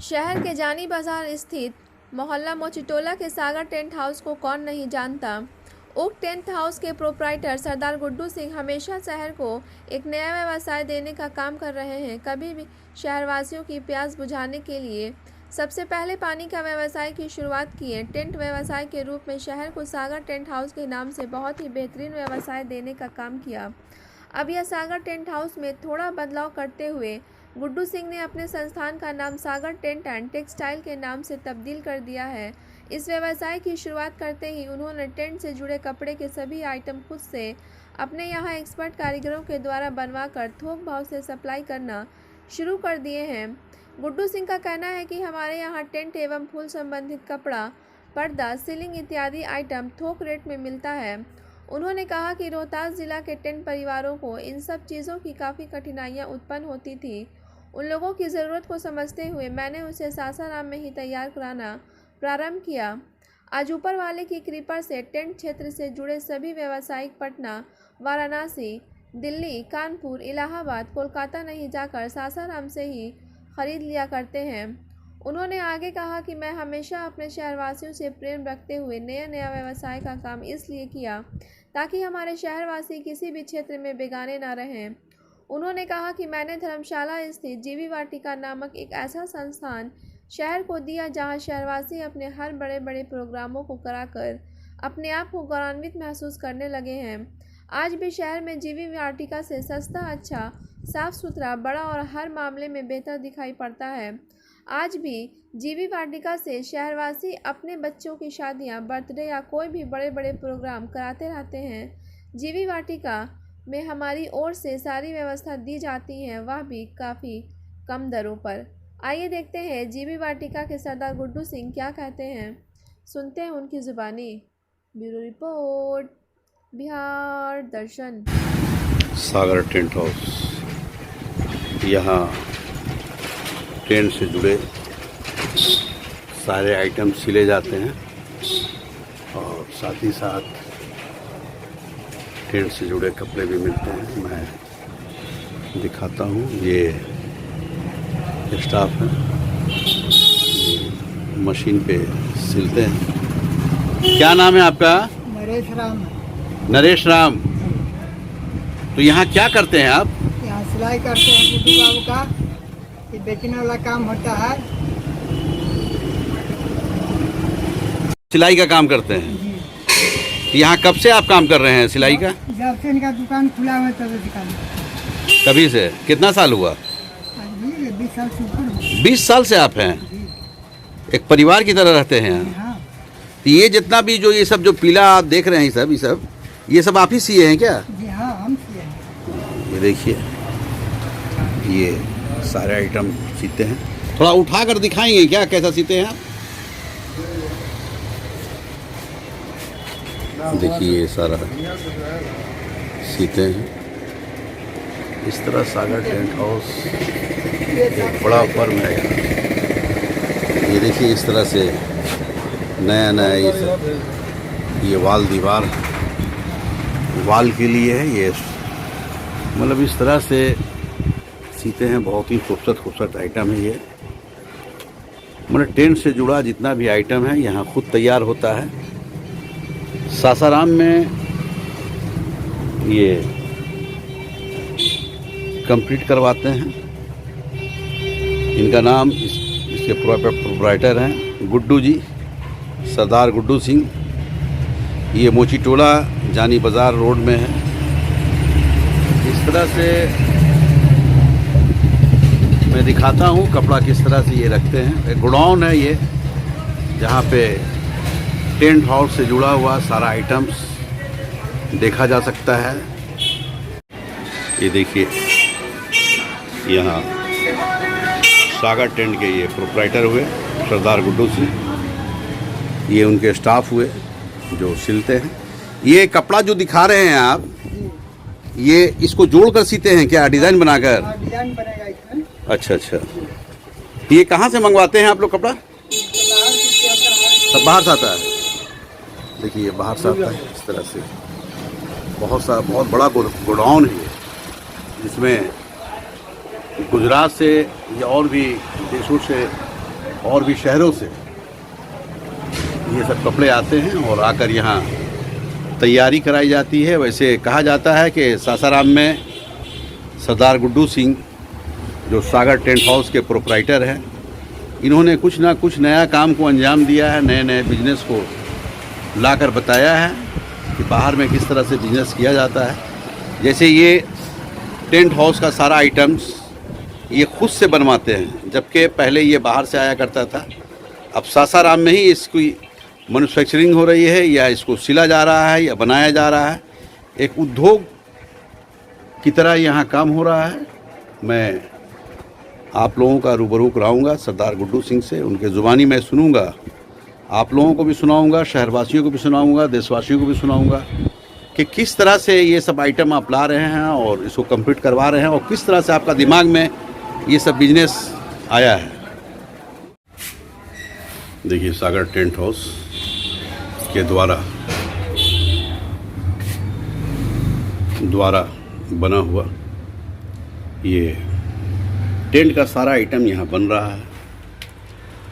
शहर के जानी बाजार स्थित मोहल्ला मोचीटोला के सागर टेंट हाउस को कौन नहीं जानता। उक्त टेंट हाउस के प्रोप्राइटर सरदार गुड्डू सिंह हमेशा शहर को एक नया व्यवसाय देने का काम कर रहे हैं। कभी भी शहरवासियों की प्यास बुझाने के लिए सबसे पहले पानी का व्यवसाय की शुरुआत किए। टेंट व्यवसाय के रूप में शहर को सागर टेंट हाउस के नाम से बहुत ही बेहतरीन व्यवसाय देने का काम किया। अब यह सागर टेंट हाउस में थोड़ा बदलाव करते हुए गुड्डू सिंह ने अपने संस्थान का नाम सागर टेंट एंड टेक्सटाइल के नाम से तब्दील कर दिया है। इस व्यवसाय की शुरुआत करते ही उन्होंने टेंट से जुड़े कपड़े के सभी आइटम खुद से अपने यहाँ एक्सपर्ट कारीगरों के द्वारा बनवाकर थोक भाव से सप्लाई करना शुरू कर दिए हैं। गुड्डू सिंह का कहना है कि हमारे यहाँ टेंट एवं फूल संबंधित कपड़ा, पर्दा, सीलिंग इत्यादि आइटम थोक रेट में मिलता है। उन्होंने कहा कि रोहतास जिला के टेंट परिवारों को इन सब चीज़ों की काफ़ी कठिनाइयाँ उत्पन्न होती थी। उन लोगों की ज़रूरत को समझते हुए मैंने उसे सासाराम में ही तैयार कराना प्रारंभ किया। आज ऊपर वाले की कृपा से टेंट क्षेत्र से जुड़े सभी व्यावसायिक पटना, वाराणसी, दिल्ली, कानपुर, इलाहाबाद, कोलकाता नहीं जाकर सासाराम से ही खरीद लिया करते हैं। उन्होंने आगे कहा कि मैं हमेशा अपने शहरवासियों से प्रेम रखते हुए नया व्यवसाय का काम इसलिए किया ताकि हमारे शहरवासी किसी भी क्षेत्र में बेगाने ना रहें। उन्होंने कहा कि मैंने धर्मशाला स्थित जीवी वाटिका नामक एक ऐसा संस्थान शहर को दिया जहां शहरवासी अपने हर बड़े बड़े प्रोग्रामों को कराकर अपने आप को गौरवान्वित महसूस करने लगे हैं। आज भी शहर में जीवी वाटिका से सस्ता, अच्छा, साफ सुथरा, बड़ा और हर मामले में बेहतर दिखाई पड़ता है। आज भी जीवी वाटिका से शहरवासी अपने बच्चों की शादियां, बर्थडे या कोई भी बड़े बड़े प्रोग्राम कराते रहते हैं। जीवी वाटिका में हमारी ओर से सारी व्यवस्था दी जाती है, वह भी काफ़ी कम दरों पर। आइए देखते हैं जीवी वाटिका के सरदार गुड्डू सिंह क्या कहते हैं, सुनते हैं उनकी ज़ुबानी। ब्यूरो रिपोर्ट, बिहार दर्शन। सागर टेंट हाउस, यहाँ टेंट से जुड़े सारे आइटम सिले जाते हैं और साथ ही साथ टेंट से जुड़े कपड़े भी मिलते हैं। मैं दिखाता हूँ, ये स्टाफ है, मशीन पे सिलते हैं। क्या नाम है आपका? नरेश राम। नरेश राम। तो यहाँ क्या करते हैं आप? यहाँ सिलाई करते हैं गुड्डू बाबू का, ये बेचने वाला काम होता है। सिलाई का काम करते हैं। जी। यहाँ कब से आप काम कर रहे हैं सिलाई का? जब से इनका दुकान खुला हुआ है तब दुकान। कभी से? कितना साल हुआ? आज भी 20 साल से ऊपर हुआ। 20 साल से आप हैं? जी। एक परिवार की तरह रहते हैं यहाँ। हाँ। तो ये जितना भी जो ये सब जो पीला आप देख रहे हैं, ये सब आप ही सिए हैं क्या? जी हाँ, हम सिए हैं। ये देखिए, ये सारे आइटम सीते हैं। थोड़ा उठा कर दिखाएंगे क्या, कैसा सीते हैं आप? देखिए ये सारा सीते हैं। इस तरह सागर टेंट हाउस एक बड़ा फर्म है यहाँ। ये देखिए इस तरह से नया ये सब, ये दीवार वाल के लिए है ये, मतलब इस तरह से सीते हैं। बहुत ही खूबसूरत आइटम है ये। मतलब टेंट से जुड़ा जितना भी आइटम है यहाँ खुद तैयार होता है। सासाराम में ये कंप्लीट करवाते हैं। इनका नाम इसके प्रोप्राइटर हैं गुड्डू जी, सरदार गुड्डू सिंह। ये मोचीटोला जानी बाज़ार रोड में है। इस तरह से मैं दिखाता हूँ कपड़ा किस तरह से ये रखते हैं। एक गोडाउन है ये, जहाँ पे टेंट हाउस से जुड़ा हुआ सारा आइटम्स देखा जा सकता है। ये देखिए यहाँ सागर टेंट के ये प्रोप्राइटर हुए सरदार गुड्डू सिंह। ये उनके स्टाफ हुए जो सिलते हैं। ये कपड़ा जो दिखा रहे हैं आप, ये इसको जोड़कर सीते हैं क्या, डिज़ाइन बनाकर? डिजाइन बनेगा इसमें। अच्छा। ये कहाँ से मंगवाते हैं आप लोग कपड़ा? सब बाहर से आता है। देखिए बाहर से आता है इस तरह से। बहुत बड़ा गोडाउन है ये, जिसमें गुजरात से या और भी देशों से और भी शहरों से ये सब कपड़े आते हैं और आकर यहाँ तैयारी कराई जाती है। वैसे कहा जाता है कि सासाराम में सरदार गुड्डू सिंह जो सागर टेंट हाउस के प्रोप्राइटर हैं, इन्होंने कुछ ना कुछ नया काम को अंजाम दिया है, नए नए बिजनेस को लाकर बताया है कि बाहर में किस तरह से बिजनेस किया जाता है। जैसे ये टेंट हाउस का सारा आइटम्स ये खुद से बनवाते हैं, जबकि पहले ये बाहर से आया करता था। अब सासाराम में ही इसकी मैन्युफैक्चरिंग हो रही है, या इसको सिला जा रहा है या बनाया जा रहा है। एक उद्योग की तरह यहाँ काम हो रहा है। मैं आप लोगों का रूबरू कराऊंगा सरदार गुड्डू सिंह से, उनके ज़ुबानी मैं सुनूंगा, आप लोगों को भी सुनाऊंगा, शहरवासियों को भी सुनाऊंगा, देशवासियों को भी सुनाऊंगा कि किस तरह से ये सब आइटम आप ला रहे हैं और इसको कंप्लीट करवा रहे हैं और किस तरह से आपका दिमाग में ये सब बिजनेस आया है। देखिए सागर टेंट हाउस के द्वारा बना हुआ ये टेंट का सारा आइटम यहाँ बन रहा है।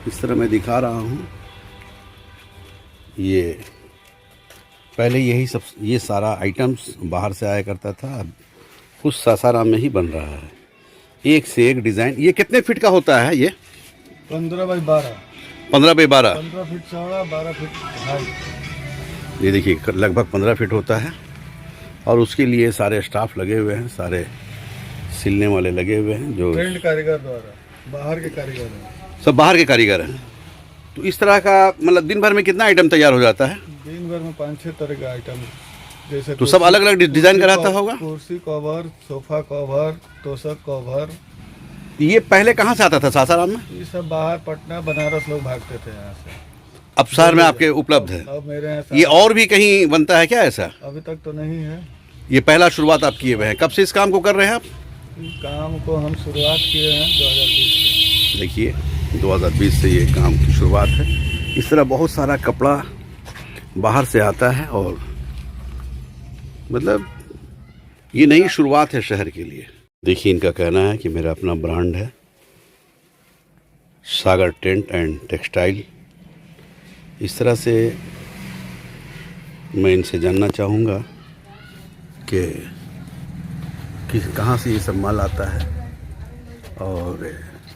इस तरह मैं दिखा रहा हूँ। ये पहले ये सारा आइटम्स बाहर से आया करता था, अब कुछ सासाराम में ही बन रहा है। एक से एक डिज़ाइन। ये कितने फीट का होता है? ये 15 बाई 12 15 बाई 12 15 फीट चौड़ा, 12 फीट हाइट। ये देखिए लगभग 15 फीट होता है और उसके लिए सारे स्टाफ लगे हुए हैं, सारे सिलने वाले लगे हुए हैं, जो ट्रेंड कारीगर द्वारा, बाहर के कारीगर हैं, सब बाहर के कारीगर हैं। तो इस तरह का मतलब दिन भर में कितना आइटम तैयार हो जाता है? दिन भर में 5-6 तरह का आइटम, जैसे तो सब अलग अलग डिज़ाइन का रहता होगा? कुर्सी कवर, सोफा कवर, तोशक कवर। ये पहले कहाँ से आता था सासाराम में? ये सब बाहर पटना बनारस लोग भागते थे यहाँ से। अब शहर में आपके उपलब्ध है? अब मेरे यहाँ ये और भी कहीं बनता है क्या ऐसा? अभी तक तो नहीं है। ये पहला शुरुआत आप किए हुए हैं। कब से इस काम को कर रहे हैं आप? इस काम को हम शुरुआत किए हैं 2020 से। देखिए 2020 से ये काम की शुरुआत है। इस तरह बहुत सारा कपड़ा बाहर से आता है और मतलब ये नई शुरुआत है शहर के लिए। देखिए इनका कहना है कि मेरा अपना ब्रांड है सागर टेंट एंड टेक्सटाइल। इस तरह से मैं इनसे जानना चाहूँगा कि कहाँ से ये सब माल आता है और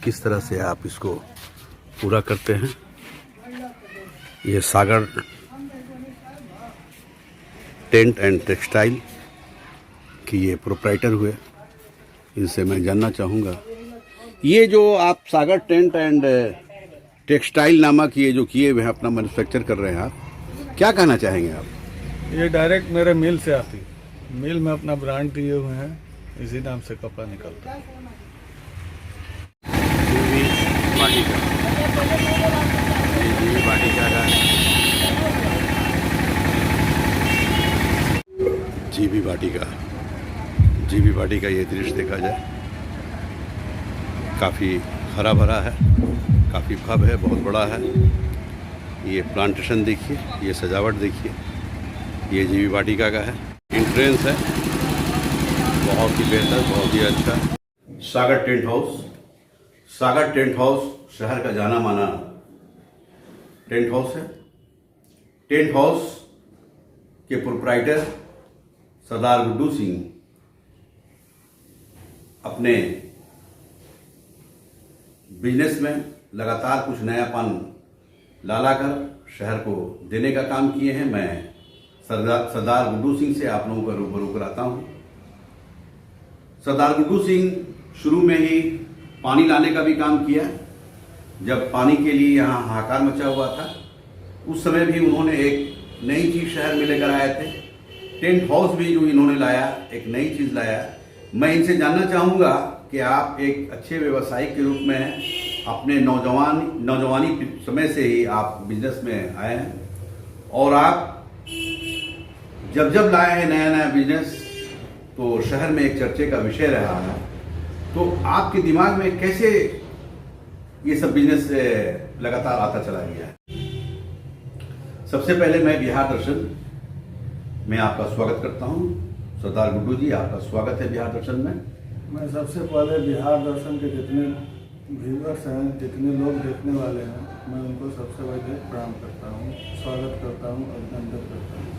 किस तरह से आप इसको पूरा करते हैं। ये सागर टेंट एंड टेक्सटाइल की ये प्रोप्राइटर हुए, इनसे मैं जानना चाहूँगा। ये जो आप सागर टेंट एंड टेक्सटाइल नामक ये जो किए हुए हैं, अपना मैन्युफैक्चर कर रहे हैं, आप क्या कहना चाहेंगे आप? ये डायरेक्ट मेरे मिल से आती, मिल में अपना ब्रांड दिए हुए हैं, इसी नाम से कपड़ा निकलता है। जीबी बाटी का ये दृश्य देखा जाए, काफ़ी हरा भरा है, काफ़ी भव्य है, बहुत बड़ा है। ये प्लांटेशन देखिए, ये सजावट देखिए, ये जीबी वाटिका का है। एंट्रेंस है बहुत ही बेहतर, बहुत ही अच्छा। सागर टेंट हाउस, सागर टेंट हाउस शहर का जाना माना टेंट हाउस है। टेंट हाउस के प्रोप्राइटर सरदार गुड्डू सिंह अपने बिजनेस में लगातार कुछ नयापन ला कर शहर को देने का काम किए हैं। मैं सरदार गुड्डू सिंह से आप लोगों को रूबरू कराता हूं। सरदार गुड्डू सिंह शुरू में ही पानी लाने का भी काम किया। जब पानी के लिए यहाँ हाहाकार मचा हुआ था, उस समय भी उन्होंने एक नई चीज़ शहर में लेकर आए थे। टेंट हाउस भी जो इन्होंने लाया, एक नई चीज़ लाया। मैं इनसे जानना चाहूँगा कि आप एक अच्छे व्यवसायी के रूप में अपने नौजवानी समय से ही आप बिजनेस में आए हैं और आप जब लाए हैं नया बिजनेस, तो शहर में एक चर्चे का विषय रहा है। तो आपके दिमाग में कैसे ये सब बिजनेस लगातार आता चला गया है? सबसे पहले मैं बिहार दर्शन में आपका स्वागत करता हूं। सरदार गुड्डू जी, आपका स्वागत है बिहार दर्शन में। मैं सबसे पहले बिहार दर्शन के जितने व्यूअर्स हैं, जितने लोग देखने वाले हैं, मैं उनको सबसे पहले प्रणाम करता हूँ, स्वागत करता हूँ, अभिनंदन करता हूँ।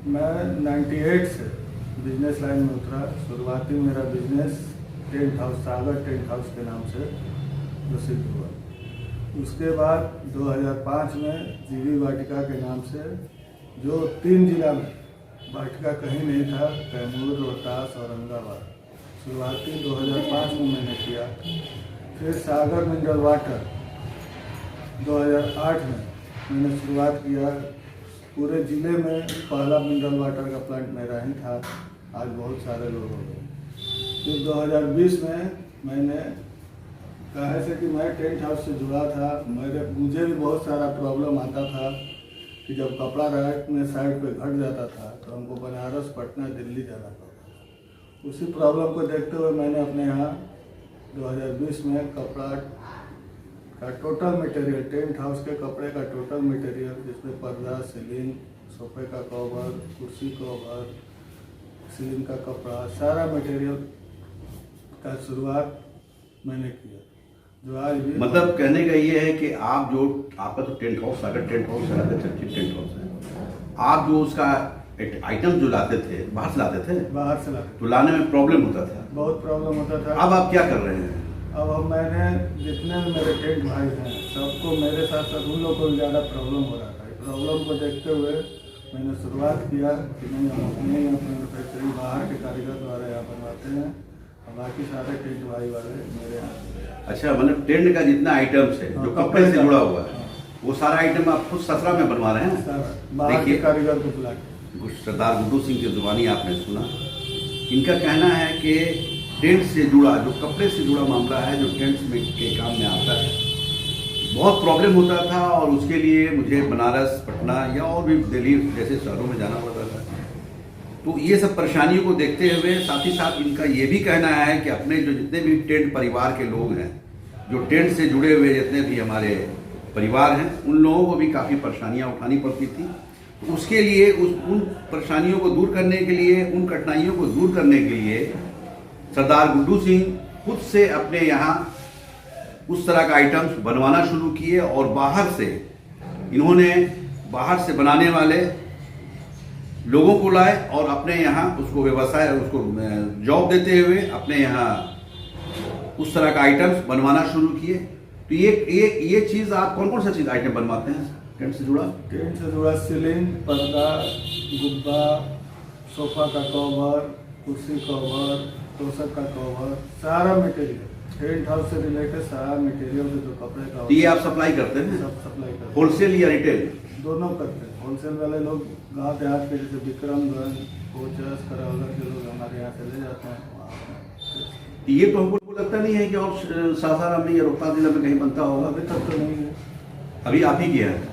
मैं 98 से बिजनेस लाइन में उतरा। शुरुआती मेरा बिजनेस टेंट हाउस, सागर टेंट हाउस के नाम से प्रसिद्ध हुआ। उसके बाद 2005 में जीवी वाटिका के नाम से, जो 3 जिला में वाटिका कहीं नहीं था, कैमूर, रोहतास, औरंगाबाद, शुरुआती 2005 में मैंने किया। फिर सागर मिनरल वाटर 2008 में मैंने शुरुआत किया। पूरे ज़िले में पहला मिनरल वाटर का प्लांट मेरा ही था। आज बहुत सारे लोग हो गए। फिर 2020 में मैंने कहा से कि मैं टेंट हाउस से जुड़ा था, मुझे भी बहुत सारा प्रॉब्लम आता था कि जब कपड़ा रैक में साइड पे घट जाता था तो हमको बनारस, पटना, दिल्ली जाना पड़ता था। उसी प्रॉब्लम को देखते हुए मैंने अपने यहाँ 2020 में कपड़ा का टोटल मटेरियल, टेंट हाउस के कपड़े का टोटल मटेरियल, जिसमें पर्दा, सीलिंग, सोफे का कवर, कुर्सी कवर, सीलिंग का कपड़ा, सारा मटेरियल का शुरुआत मैंने किया, जो आज भी मतलब कहने का ये है कि आपका तो टेंट हाउस, सागर टेंट हाउस है, चर्चित टेंट हाउस है। आप जो उसका आइटम जो लाते थे, बाहर से लाते थे, तो लाने में प्रॉब्लम होता था, बहुत प्रॉब्लम होता था। अब आप क्या कर रहे हैं? अब मैंने जितने भी मेरे टेंट भाई हैं, सबको मेरे साथ साथ उन लोगों को भी ज़्यादा प्रॉब्लम हो रहा था। प्रॉब्लम को देखते हुए मैंने शुरुआत किया कि नहीं, हम अपने मैन्युफैक्चरिंग बाहर के कारीगर द्वारा यहाँ बनवाते हैं, और बाकी सारे टेंट भाई वाले मेरे यहाँ। अच्छा, मतलब टेंट का जितना आइटम्स है जो कपड़े से जुड़ा हुआ है, वो सारा आइटम आप खुद ससरा में बनवा रहे हैं? बाहर के कारीगर को बुला के। सरदार गुड्डू सिंह की जुबानी आपने सुना। इनका कहना है कि टेंट से जुड़ा, जो कपड़े से जुड़ा मामला है, जो टेंट्स में के काम में आता है, बहुत प्रॉब्लम होता था, और उसके लिए मुझे बनारस, पटना या और भी दिल्ली जैसे शहरों में जाना पड़ता था। तो ये सब परेशानियों को देखते हुए साथ ही साथ इनका ये भी कहना है कि अपने जो जितने भी टेंट परिवार के लोग हैं, जो टेंट से जुड़े हुए जितने भी हमारे परिवार हैं, उन लोगों को भी काफ़ी परेशानियाँ उठानी पड़ती थी। तो उसके लिए उन परेशानियों को दूर करने के लिए, उन कठिनाइयों को दूर करने के लिए सरदार गुड्डू सिंह खुद से अपने यहाँ उस तरह का आइटम्स बनवाना शुरू किए, और इन्होंने बाहर से बनाने वाले लोगों को लाए और अपने यहाँ उसको व्यवसाय, उसको जॉब देते हुए अपने यहाँ उस तरह का आइटम्स बनवाना शुरू किए। तो ये चीज़ आप कौन सा चीज़ आइटम बनवाते हैं टेंट से जुड़ा? टेंट से जुड़ा सीलिंग, पर्दा, गुब्बा, सोफा का कवर, कुर्सी कवर, तोशक का कवर, सारा मटेरियल टेंट हाउस से रिलेटेड सारा मटेरियल जो कपड़े का। तो ये आप सप्लाई करते हैं? सब सप्लाई करते हैं, होलसेल या रिटेल? दोनों करते हैं। होलसेल वाले लोग गांव देहात के, जैसे विक्रमगंज, कोचस, करौला के लोग हमारे यहाँ से ले जाते हैं। ये तो हमको लगता नहीं है कि और सासाराम में या रोहतास जिला में कहीं बनता होगा। अभी तक तो नहीं है, अभी आप ही किया है।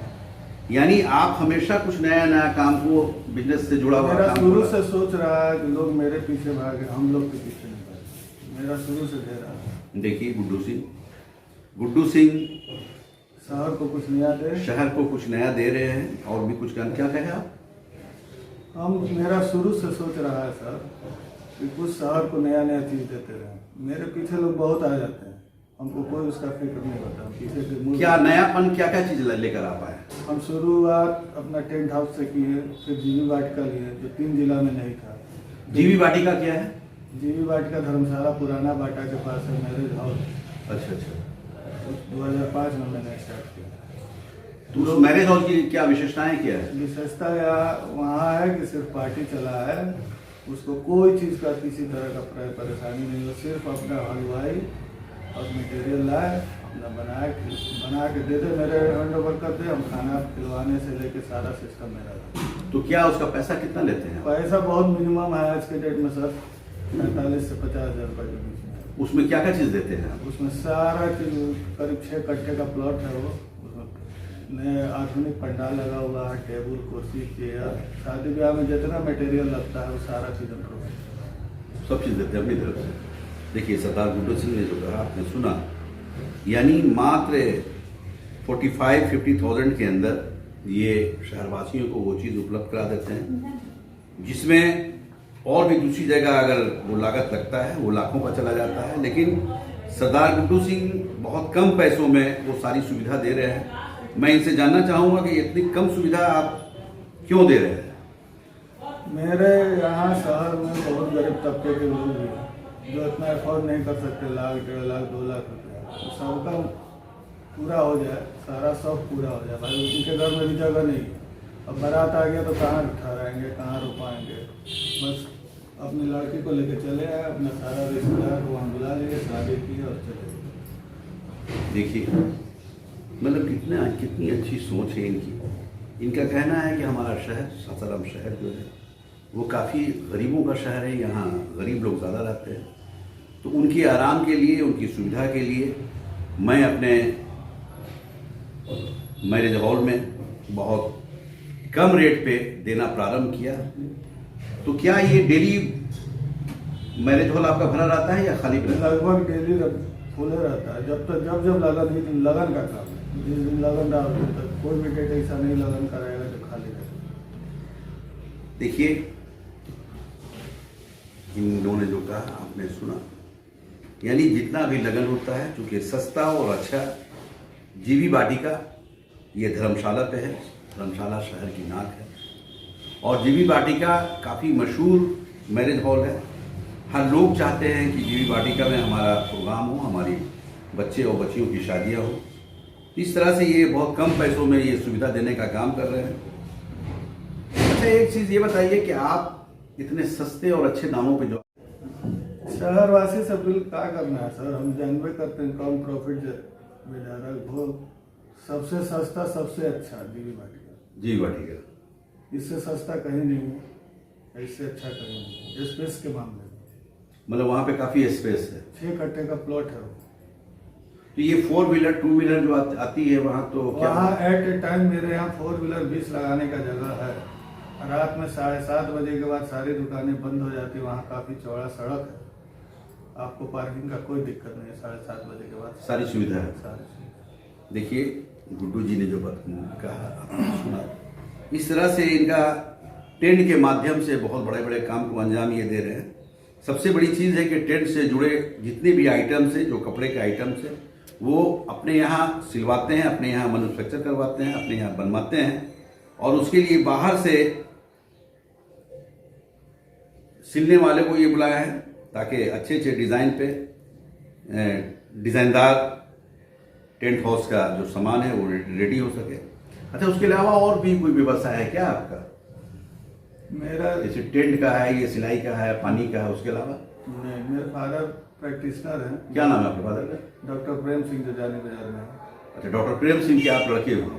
यानी आप हमेशा कुछ नया काम को, बिजनेस से जुड़ा हुआ मेरा काम शुरू से सोच रहा है कि लोग मेरे पीछे भागे, हम लोग के पीछे नहीं भागे। मेरा शुरू से दे रहा है। देखिए गुड्डू सिंह शहर को कुछ नया दे रहे हैं, और भी कुछ क्या कहे आप? मेरा शुरू से सोच रहा है सर कि कुछ शहर को नया चीज देते रहे। मेरे पीछे लोग बहुत आ जाते हैं, हमको कोई उसका फिक्र नहीं होता। पीछे के क्या नयापन, क्या चीज लेकर आ पाए? हम शुरुआत अपना टेंट हाउस से किए, फिर जीवी वाटिका लिए, जो 3 जिला में नहीं था। जीवी वाटिका क्या है? जीवी वाटिका धर्मशाला पुराना बाटा के पास है, मैरिज हाउस। अच्छा। 2005 में मैंने स्टार्ट किया। तो उस मैरिज हाउस की क्या विशेषताएं क्या है? विशेषता वहाँ है कि सिर्फ पार्टी चला है, उसको कोई चीज़ का किसी तरह का परेशानी नहीं हो। सिर्फ अपना हलवाई और मटेरियल लाए, अपना बना के दे दे, मेरे हैंड ओवर कर दे, हम खाना खिलवाने से लेके सारा सिस्टम मेरा। तो क्या उसका पैसा कितना लेते हैं? पैसा बहुत मिनिमम है आज के डेट में सर, 45 से 50 हज़ार रुपये के बीच में। उसमें क्या चीज़ देते हैं? उसमें सारा चीज, करीब 6 कट्ठे का प्लॉट है वो। उसमें आधुनिक पंडाल लगा हुआ है, टेबल, कुर्सी, चेयर, शादी ब्याह में जितना मटेरियल लगता है वो सारा चीज़ हम प्रोवाइड, सब चीज़ देते हैं अपनी तरफ से। देखिए सरदार गुड्डू सिंह ने जो कहा, आपने सुना, यानी मात्र 45-50,000 के अंदर ये शहरवासियों को वो चीज़ उपलब्ध करा देते हैं जिसमें और भी दूसरी जगह अगर वो लागत लगता है वो लाखों का चला जाता है, लेकिन सरदार गुड्डू सिंह बहुत कम पैसों में वो सारी सुविधा दे रहे हैं। मैं इनसे जानना चाहूँगा कि इतनी कम सुविधा आप क्यों दे रहे हैं? मेरे यहाँ शहर में बहुत गरीब तबके के लोग भी हैं जो इतना अफोर्ड नहीं कर सकते, 1 लाख 1.5 लाख 2 लाख रुपया। तो सबका पूरा हो जाए, सारा शौक पूरा हो जाए। भाई उनके घर में भी जगह नहीं है, अब बारात आ गया तो कहाँ ठहराएंगे, कहाँ रुपाएंगे। बस अपनी लड़की को लेकर चले आए, अपना सारा रिश्तेदार को वहाँ बुला लिए, शादी की और चले गए। देखिए मतलब कितनी अच्छी सोच है इनकी। इनका कहना है कि हमारा शहर सासाराम शहर जो है वो काफ़ी गरीबों का शहर है, यहाँ गरीब लोग ज़्यादा रहते हैं। तो उनके आराम के लिए, उनकी सुविधा के लिए मैं अपने मैरिज हॉल में बहुत कम रेट पे देना प्रारंभ किया। तो क्या ये डेली मैरिज हॉल आपका भरा रहता है या खाली रहता है? लगभग डेली खुले रहता है, जब लगन का काम है। जिस दिन लगन रहा उस तक कोई भी डेट ऐसा नहीं लगन कराएगा जो खाली रहेगा। देखिए इन लोगों ने जो कहा आपने सुना, यानी जितना भी लगन होता है चूँकि सस्ता और अच्छा, जीवी वाटिका ये धर्मशाला पे है। धर्मशाला शहर की नाक है और जीवी वाटिका काफ़ी मशहूर मैरिज हॉल है। हर लोग चाहते हैं कि जीवी वाटिका में हमारा प्रोग्राम हो, हमारी बच्चे और बच्चियों की शादियाँ हो। इस तरह से ये बहुत कम पैसों में ये सुविधा देने का काम कर रहे हैं। अच्छा एक चीज़ ये बताइए कि आप इतने सस्ते और अच्छे दामों पे जो शहरवासी से बिल क्या करना है सर, हम जानबे करते हैं कम प्रॉफिट में जा रहा है। वो सबसे सस्ता सबसे अच्छा जीवी वाटिका, इससे सस्ता कहीं नहीं है, इससे अच्छा कहीं नहीं। स्पेस के मामले में मतलब वहाँ पे काफ़ी स्पेस है, 6 कट्टे का प्लॉट है। तो ये 4 व्हीलर 2 व्हीलर जो आती है वहाँ, तो क्या वहाँ एट ए टाइम मेरे यहाँ 4 व्हीलर 20 लगाने का जगह है। रात में 7:30 बजे के बाद सारी दुकानें बंद हो जाती। वहाँ काफ़ी चौड़ा सड़क है, आपको पार्किंग का कोई दिक्कत नहीं है। 7:30 बजे के बाद सारी सुविधा है। सारी सुविधा। देखिए गुड्डू जी ने जो कहा आपने सुना, इस तरह से इनका टेंट के माध्यम से बहुत बड़े बड़े काम को अंजाम ये दे रहे हैं। सबसे बड़ी चीज़ है कि टेंट से जुड़े जितने भी आइटम्स हैं, जो कपड़े के आइटम्स हैं, वो अपने यहाँ सिलवाते हैं, अपने यहाँ मैन्युफैक्चर करवाते हैं, अपने यहाँ बनवाते हैं और उसके लिए बाहर से सिलने वाले को ये बुलाया है ताकि अच्छे अच्छे डिज़ाइन पे डिज़ाइनदार टेंट हाउस का जो सामान है वो रेडी हो सके। अच्छा उसके अलावा और भी कोई व्यवस्था है क्या आपका? मेरा जैसे टेंट का है, ये सिलाई का है, पानी का है, उसके अलावा? नहीं, मेरे फादर प्रैक्टिशनर हैं। क्या नाम है आपके फादर का? डॉक्टर प्रेम सिंह जो जाने बाजार में। अच्छा डॉक्टर प्रेम सिंह के आप लड़के हो?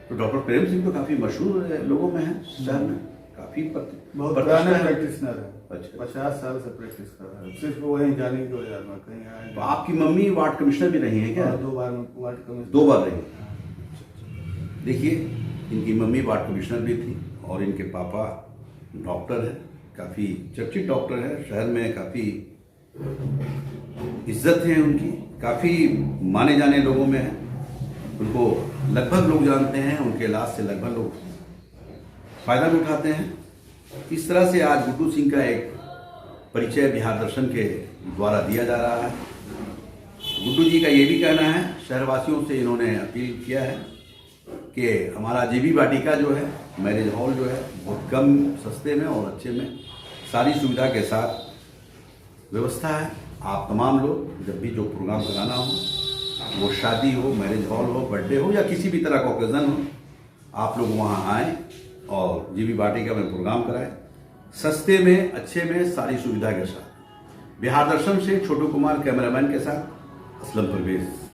तो डॉक्टर प्रेम सिंह तो काफ़ी मशहूर लोगों में है शहर में, काफ़ी बहुत पुराने प्रैक्टिशनर है। अच्छा 50 साल से प्रैक्टिस कर रहे हैं, सिर्फ वहीं जाने की वजह में कहीं आए। तो आपकी मम्मी वार्ड कमिश्नर भी रही है क्या? 2 बार वार्ड कमिश्नर। 2 बार रही। देखिए इनकी मम्मी वार्ड कमिश्नर भी थी और इनके पापा डॉक्टर हैं, काफ़ी चर्चित डॉक्टर हैं शहर में, काफ़ी इज्जत है उनकी, काफ़ी माने जाने लोगों में है। उनको लगभग लोग जानते हैं, उनके इलाज से लगभग लोग फ़ायदा भी उठाते हैं। इस तरह से आज गुड्डू सिंह का एक परिचय बिहार दर्शन के द्वारा दिया जा रहा है। गुड्डू जी का ये भी कहना है, शहरवासियों से इन्होंने अपील किया है कि हमारा जीवी वाटिका जो है, मैरिज हॉल जो है, बहुत कम सस्ते में और अच्छे में सारी सुविधा के साथ व्यवस्था है। आप तमाम लोग जब भी जो प्रोग्राम कराना हो, वो शादी हो, मैरिज हॉल हो, बर्थडे हो या किसी भी तरह का ओकेज़न हो, आप लोग वहाँ आएँ और जीवी वाटिका में प्रोग्राम कराएं, सस्ते में, अच्छे में, सारी सुविधा के साथ। बिहार दर्शन से छोटू कुमार कैमरामैन के साथ असलम परवेज।